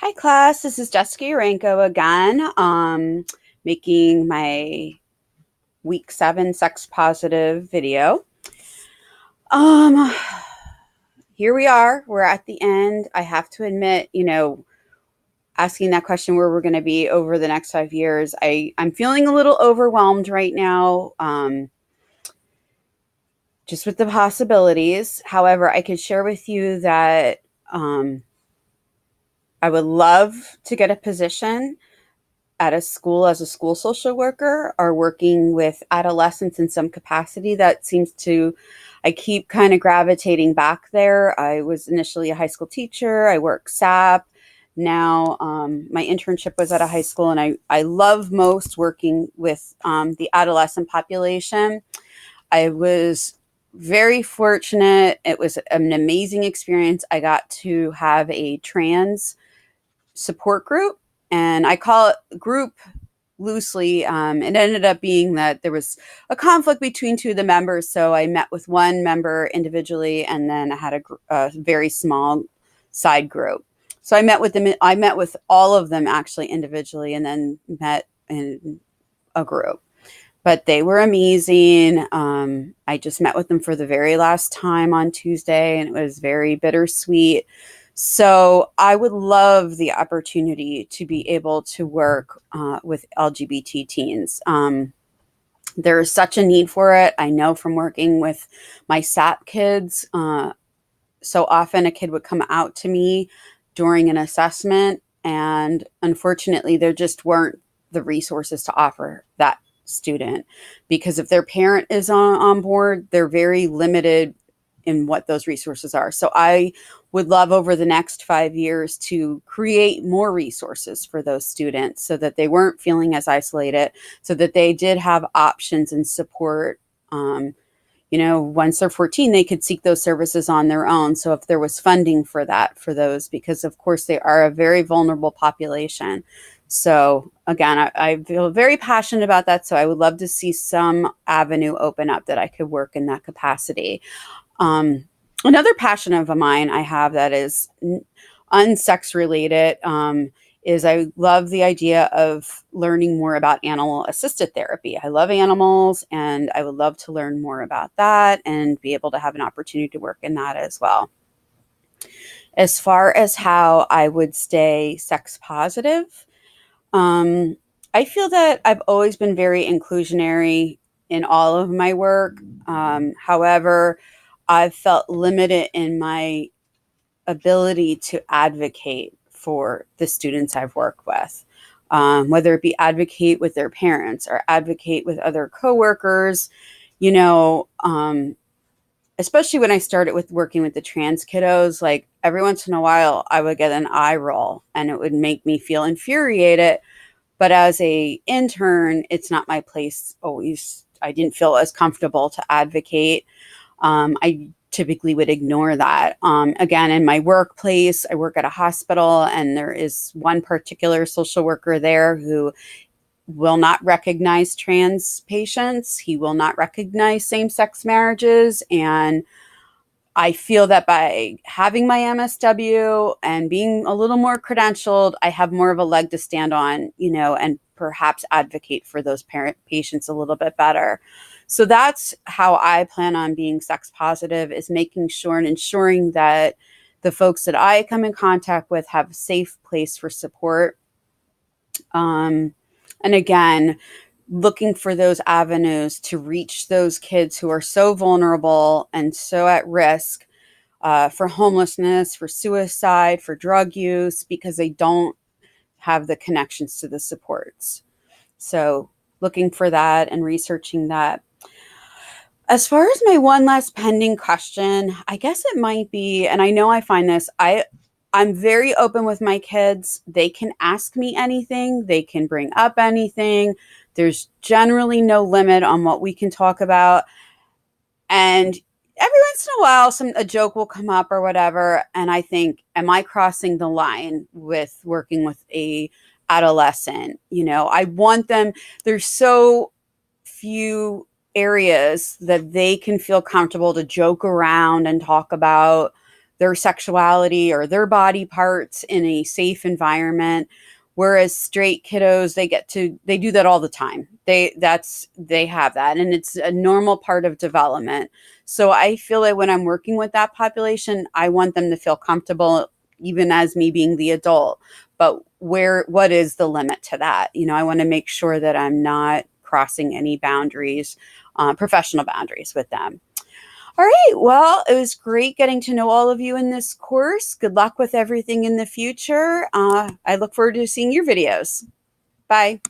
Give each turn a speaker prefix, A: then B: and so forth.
A: Hi, class. This is Jessica Urenko again, making my week 7 sex positive video. Um, Here we are. We're at the end. I have to admit, asking that question where we're going to be over the next 5 years, I'm feeling a little overwhelmed right now, just with the possibilities. However, I could share with you that um, I would love to get a position at a school as a school social worker or working with adolescents in some capacity. That seems to, I keep kind of gravitating back there. I was initially a high school teacher. I work SAP. Now, my internship was at a high school, and I love most working with the adolescent population. I was very fortunate. It was an amazing experience. I got to have a trans support group, and I call it group loosely. It ended up being that there was a conflict between two of the members, so I met with one member individually, and then I had a very small side group. So I met with them. I met with all of them actually individually, and then met in a group. But they were amazing. I just met with them for the very last time on Tuesday, and it was very bittersweet. So I would love the opportunity to be able to work with LGBT teens. There is such a need for it. I know from working with my SAP kids, so often a kid would come out to me during an assessment, and unfortunately, there just weren't the resources to offer that student, because if their parent is on board, they're very limited in what those resources are. So I would love over the next 5 years to create more resources for those students so that they weren't feeling as isolated, so that they did have options and support. Once they're 14, they could seek those services on their own. So if there was funding for that, for those, because of course they are a very vulnerable population. So again, I feel very passionate about that. So I would love to see some avenue open up that I could work in that capacity. Um, Another passion of mine I have that is unsex related, is I love the idea of learning more about animal assisted therapy. I love animals, and I would love to learn more about that and be able to have an opportunity to work in that as well. As far as how I would stay sex positive, um, I feel that I've always been very inclusionary in all of my work. However, I've felt limited in my ability to advocate for the students I've worked with, whether it be advocate with their parents or advocate with other coworkers. You know, especially when I started with working with the trans kiddos, like every once in a while I would get an eye roll, and it would make me feel infuriated. But as a intern, it's not my place always. I didn't feel as comfortable to advocate. I typically would ignore that. Again, in my workplace, I work at a hospital, and there is one particular social worker there who will not recognize trans patients. He will not recognize same sex marriages. And I feel that by having my MSW and being a little more credentialed, I have more of a leg to stand on, and perhaps advocate for those parent patients a little bit better. So that's how I plan on being sex positive, is making sure and ensuring that the folks that I come in contact with have a safe place for support. Um, and again, looking for those avenues to reach those kids who are so vulnerable and so at risk, for homelessness, for suicide, for drug use, because they don't have the connections to the supports. So looking for that and researching that. As far as my one last pending question, I guess it might be, and I know I find this, I'm very open with my kids. They can ask me anything, they can bring up anything. There's generally no limit on what we can talk about. And every once in a while, a joke will come up or whatever, and I think, am I crossing the line with working with a adolescent? I want them. There's so few areas that they can feel comfortable to joke around and talk about their sexuality or their body parts in a safe environment. Whereas straight kiddos, they do that all the time. They have that, and it's a normal part of development. So I feel like when I'm working with that population, I want them to feel comfortable, even as me being the adult. But what is the limit to that? I want to make sure that I'm not crossing any boundaries, professional boundaries with them. All right. Well, it was great getting to know all of you in this course. Good luck with everything in the future. I look forward to seeing your videos. Bye.